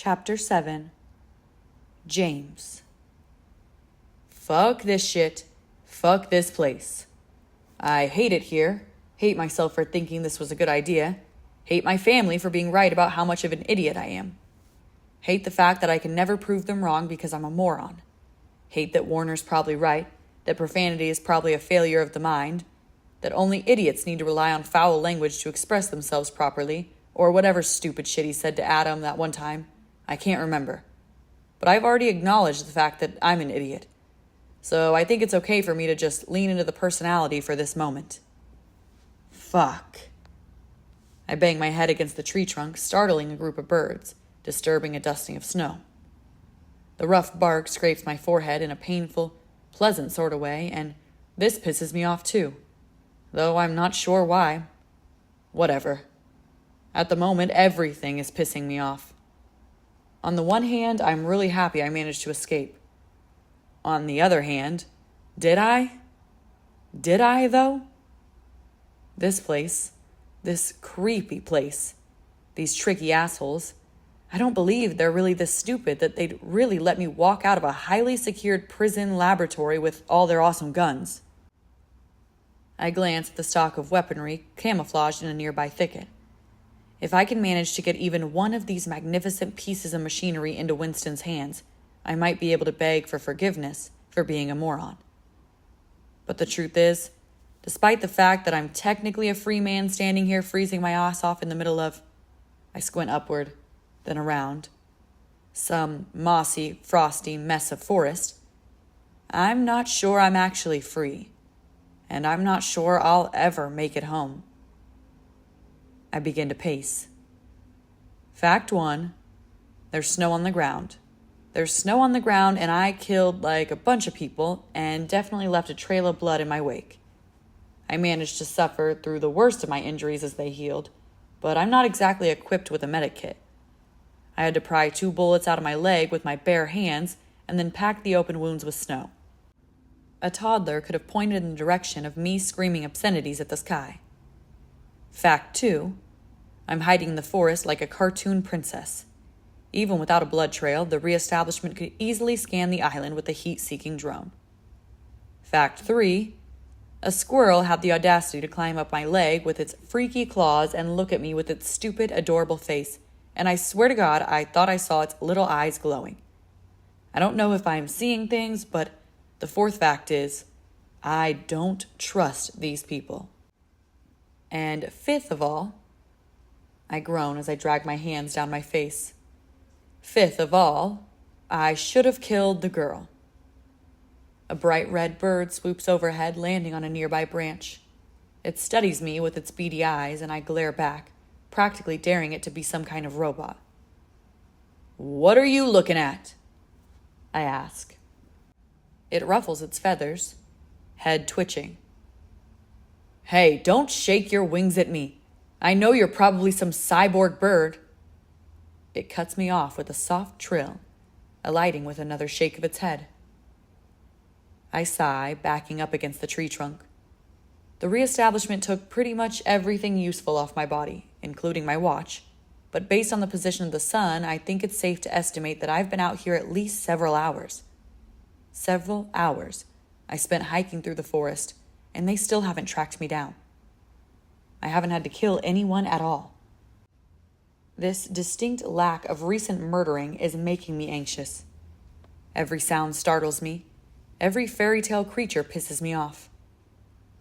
Chapter 7. James. Fuck this shit. Fuck this place. I hate it here. Hate myself for thinking this was a good idea. Hate my family for being right about how much of an idiot I am. Hate the fact that I can never prove them wrong because I'm a moron. Hate that Warner's probably right, that profanity is probably a failure of the mind, that only idiots need to rely on foul language to express themselves properly, or whatever stupid shit he said to Adam that one time. I can't remember. But I've already acknowledged the fact that I'm an idiot. So I think it's okay for me to just lean into the personality for this moment. Fuck. I bang my head against the tree trunk, startling a group of birds, disturbing a dusting of snow. The rough bark scrapes my forehead in a painful, pleasant sort of way, and this pisses me off too, though I'm not sure why. Whatever. At the moment, everything is pissing me off. On the one hand, I'm really happy I managed to escape. On the other hand, did I? Did I, though? This place, this creepy place, these tricky assholes, I don't believe they're really this stupid that they'd really let me walk out of a highly secured prison laboratory with all their awesome guns. I glance at the stock of weaponry camouflaged in a nearby thicket. If I can manage to get even one of these magnificent pieces of machinery into Winston's hands, I might be able to beg for forgiveness for being a moron. But the truth is, despite the fact that I'm technically a free man standing here freezing my ass off in the middle of, I squint upward, then around, some mossy, frosty mess of forest, I'm not sure I'm actually free, and I'm not sure I'll ever make it home. I begin to pace. Fact 1, there's snow on the ground. There's snow on the ground, and I killed like a bunch of people and definitely left a trail of blood in my wake. I managed to suffer through the worst of my injuries as they healed, but I'm not exactly equipped with a medic kit. I had to pry 2 bullets out of my leg with my bare hands and then pack the open wounds with snow. A toddler could have pointed in the direction of me screaming obscenities at the sky. Fact 2, I'm hiding in the forest like a cartoon princess. Even without a blood trail, the reestablishment could easily scan the island with a heat-seeking drone. Fact 3, a squirrel had the audacity to climb up my leg with its freaky claws and look at me with its stupid, adorable face, and I swear to God, I thought I saw its little eyes glowing. I don't know if I'm seeing things, but the 4th fact is, I don't trust these people. And 5th of all, I groan as I drag my hands down my face. 5th of all, I should have killed the girl. A bright red bird swoops overhead, landing on a nearby branch. It studies me with its beady eyes, and I glare back, practically daring it to be some kind of robot. "What are you looking at?" I ask. It ruffles its feathers, head twitching. "Hey, don't shake your wings at me. I know you're probably some cyborg bird." It cuts me off with a soft trill, alighting with another shake of its head. I sigh, backing up against the tree trunk. The reestablishment took pretty much everything useful off my body, including my watch, but based on the position of the sun, I think it's safe to estimate that I've been out here at least several hours. Several hours I spent hiking through the forest, and they still haven't tracked me down. I haven't had to kill anyone at all. This distinct lack of recent murdering is making me anxious. Every sound startles me. Every fairy tale creature pisses me off.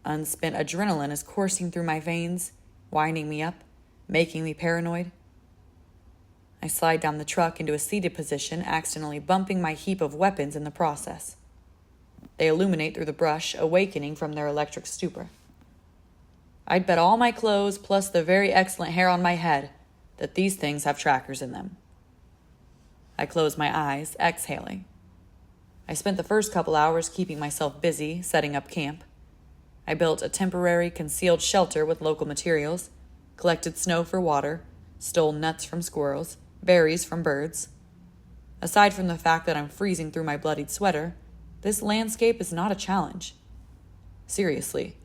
Unspent adrenaline is coursing through my veins, winding me up, making me paranoid. I slide down the truck into a seated position, accidentally bumping my heap of weapons in the process. They illuminate through the brush, awakening from their electric stupor. I'd bet all my clothes, plus the very excellent hair on my head, that these things have trackers in them. I close my eyes, exhaling. I spent the first couple hours keeping myself busy, setting up camp. I built a temporary concealed shelter with local materials, collected snow for water, stole nuts from squirrels, berries from birds. Aside from the fact that I'm freezing through my bloodied sweater, this landscape is not a challenge. Seriously.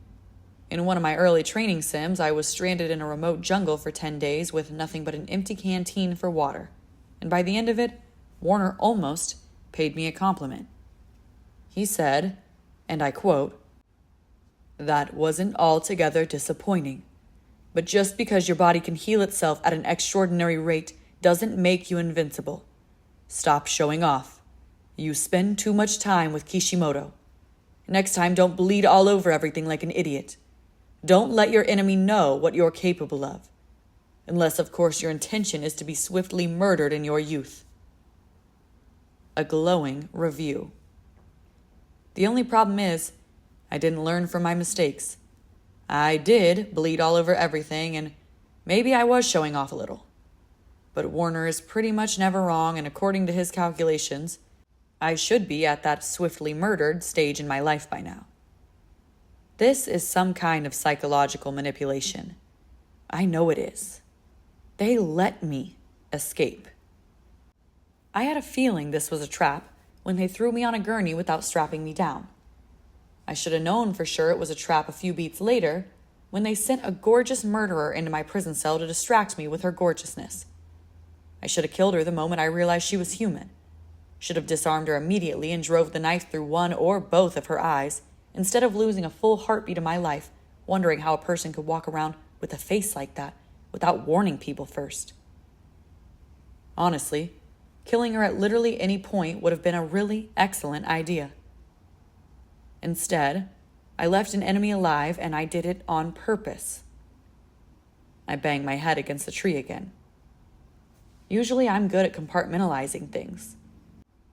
In one of my early training sims, I was stranded in a remote jungle for 10 days with nothing but an empty canteen for water, and by the end of it, Warner almost paid me a compliment. He said, and I quote, "That wasn't altogether disappointing. But just because your body can heal itself at an extraordinary rate doesn't make you invincible. Stop showing off. You spend too much time with Kishimoto. Next time, don't bleed all over everything like an idiot. Don't let your enemy know what you're capable of. Unless, of course, your intention is to be swiftly murdered in your youth." A glowing review. The only problem is, I didn't learn from my mistakes. I did bleed all over everything, and maybe I was showing off a little. But Warner is pretty much never wrong, and according to his calculations, I should be at that swiftly murdered stage in my life by now. This is some kind of psychological manipulation. I know it is. They let me escape. I had a feeling this was a trap when they threw me on a gurney without strapping me down. I should have known for sure it was a trap a few beats later when they sent a gorgeous murderer into my prison cell to distract me with her gorgeousness. I should have killed her the moment I realized she was human. Should have disarmed her immediately and drove the knife through one or both of her eyes, instead of losing a full heartbeat of my life, wondering how a person could walk around with a face like that without warning people first. Honestly, killing her at literally any point would have been a really excellent idea. Instead, I left an enemy alive, and I did it on purpose. I banged my head against the tree again. Usually, I'm good at compartmentalizing things.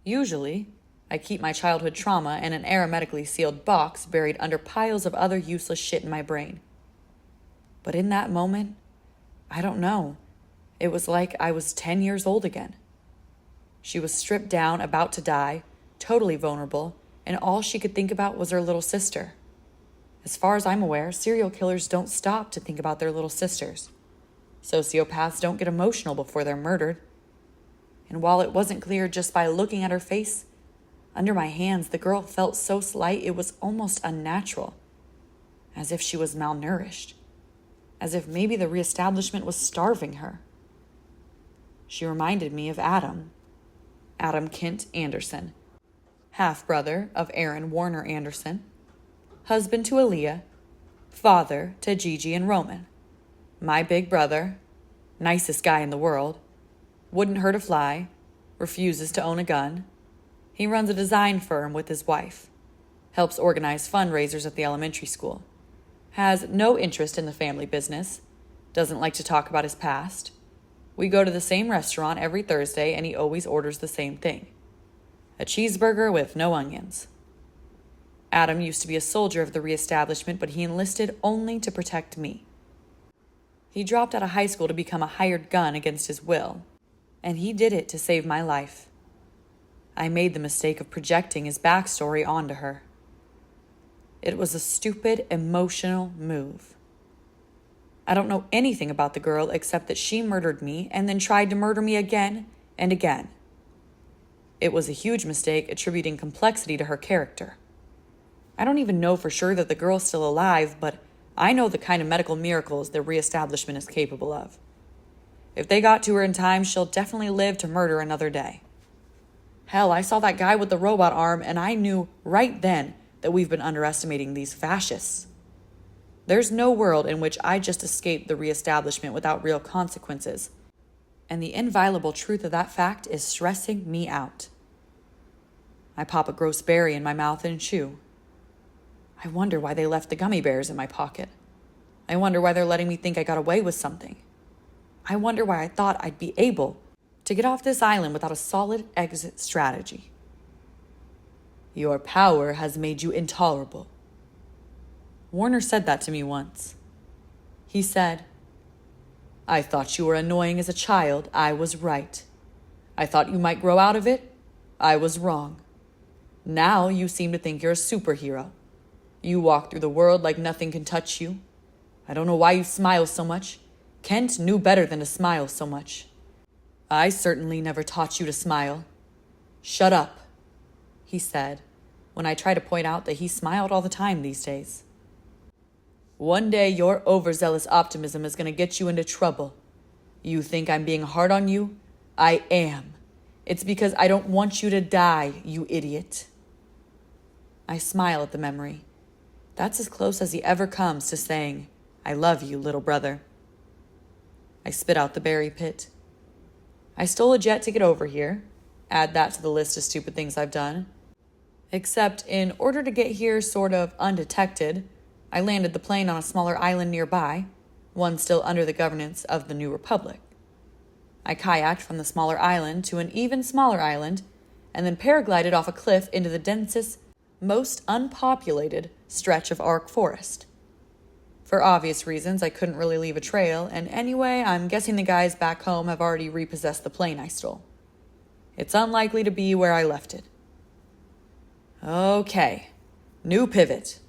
Usually, I keep my childhood trauma in an hermetically sealed box buried under piles of other useless shit in my brain. But in that moment, I don't know. It was like I was 10 years old again. She was stripped down, about to die, totally vulnerable, and all she could think about was her little sister. As far as I'm aware, serial killers don't stop to think about their little sisters. Sociopaths don't get emotional before they're murdered. And while it wasn't clear just by looking at her face, under my hands the girl felt so slight it was almost unnatural. As if she was malnourished. As if maybe the reestablishment was starving her. She reminded me of Adam Kent Anderson, half-brother of Aaron Warner Anderson, husband to Aaliyah, father to Gigi and Roman, my big brother, nicest guy in the world, wouldn't hurt a fly, refuses to own a gun. He runs a design firm with his wife, helps organize fundraisers at the elementary school, has no interest in the family business, doesn't like to talk about his past. We go to the same restaurant every Thursday, and he always orders the same thing. A cheeseburger with no onions. Adam used to be a soldier of the reestablishment, but he enlisted only to protect me. He dropped out of high school to become a hired gun against his will, and he did it to save my life. I made the mistake of projecting his backstory onto her. It was a stupid, emotional move. I don't know anything about the girl except that she murdered me and then tried to murder me again and again. It was a huge mistake attributing complexity to her character. I don't even know for sure that the girl's still alive, but I know the kind of medical miracles the reestablishment is capable of. If they got to her in time, she'll definitely live to murder another day. Hell, I saw that guy with the robot arm, and I knew right then that we've been underestimating these fascists. There's no world in which I just escaped the reestablishment without real consequences, and the inviolable truth of that fact is stressing me out. I pop a gross berry in my mouth and chew. I wonder why they left the gummy bears in my pocket. I wonder why they're letting me think I got away with something. I wonder why I thought I'd be able to get off this island without a solid exit strategy. Your power has made you intolerable. Warner said that to me once. He said, I thought you were annoying as a child. I was right. I thought you might grow out of it. I was wrong. Now you seem to think you're a superhero. You walk through the world like nothing can touch you. I don't know why you smile so much. Kent knew better than to smile so much. I certainly never taught you to smile. Shut up, he said, when I try to point out that he smiled all the time these days. One day your overzealous optimism is going to get you into trouble. You think I'm being hard on you? I am. It's because I don't want you to die, you idiot. I smile at the memory. That's as close as he ever comes to saying, I love you, little brother. I spit out the berry pit. I stole a jet to get over here. Add that to the list of stupid things I've done. Except in order to get here sort of undetected, I landed the plane on a smaller island nearby, one still under the governance of the New Republic. I kayaked from the smaller island to an even smaller island, and then paraglided off a cliff into the densest, most unpopulated stretch of Ark Forest. For obvious reasons, I couldn't really leave a trail, and anyway, I'm guessing the guys back home have already repossessed the plane I stole. It's unlikely to be where I left it. Okay, new pivot.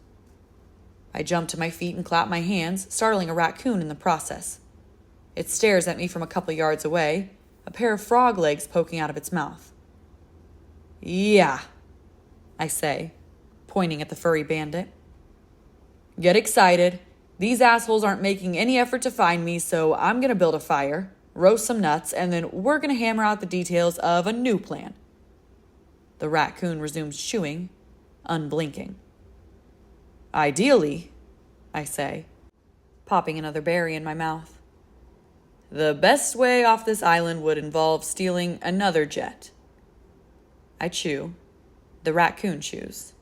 I jump to my feet and clap my hands, startling a raccoon in the process. It stares at me from a couple yards away, a pair of frog legs poking out of its mouth. Yeah, I say, pointing at the furry bandit. Get excited. These assholes aren't making any effort to find me, so I'm gonna build a fire, roast some nuts, and then we're gonna hammer out the details of a new plan. The raccoon resumes chewing, unblinking. Ideally, I say, popping another berry in my mouth. The best way off this island would involve stealing another jet. I chew. The raccoon chews.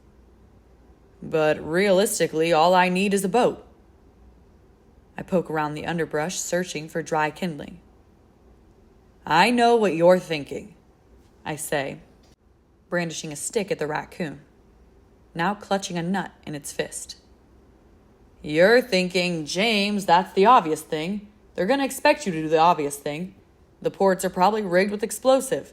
But realistically, all I need is a boat. I poke around the underbrush, searching for dry kindling. I know what you're thinking, I say, brandishing a stick at the raccoon, now clutching a nut in its fist. You're thinking, James, that's the obvious thing. They're going to expect you to do the obvious thing. The ports are probably rigged with explosive.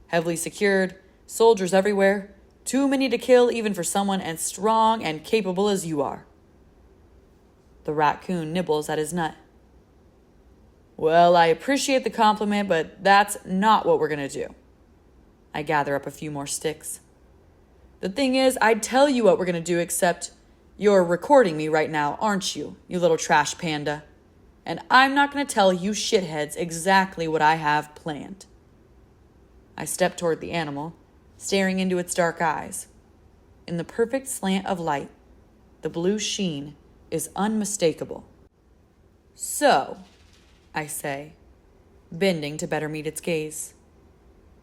Heavily secured, soldiers everywhere, too many to kill even for someone as strong and capable as you are. The raccoon nibbles at his nut. Well, I appreciate the compliment, but that's not what we're going to do. I gather up a few more sticks. The thing is, I'd tell you what we're going to do, except you're recording me right now, aren't you, you little trash panda? And I'm not going to tell you shitheads exactly what I have planned. I step toward the animal, staring into its dark eyes. In the perfect slant of light, the blue sheen is unmistakable. So, I say, bending to better meet its gaze.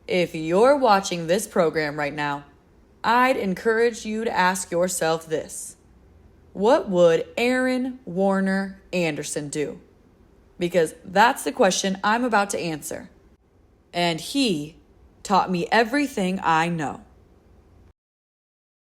If you're watching this program right now, I'd encourage you to ask yourself this. What would Aaron Warner Anderson do? Because that's the question I'm about to answer. And he taught me everything I know.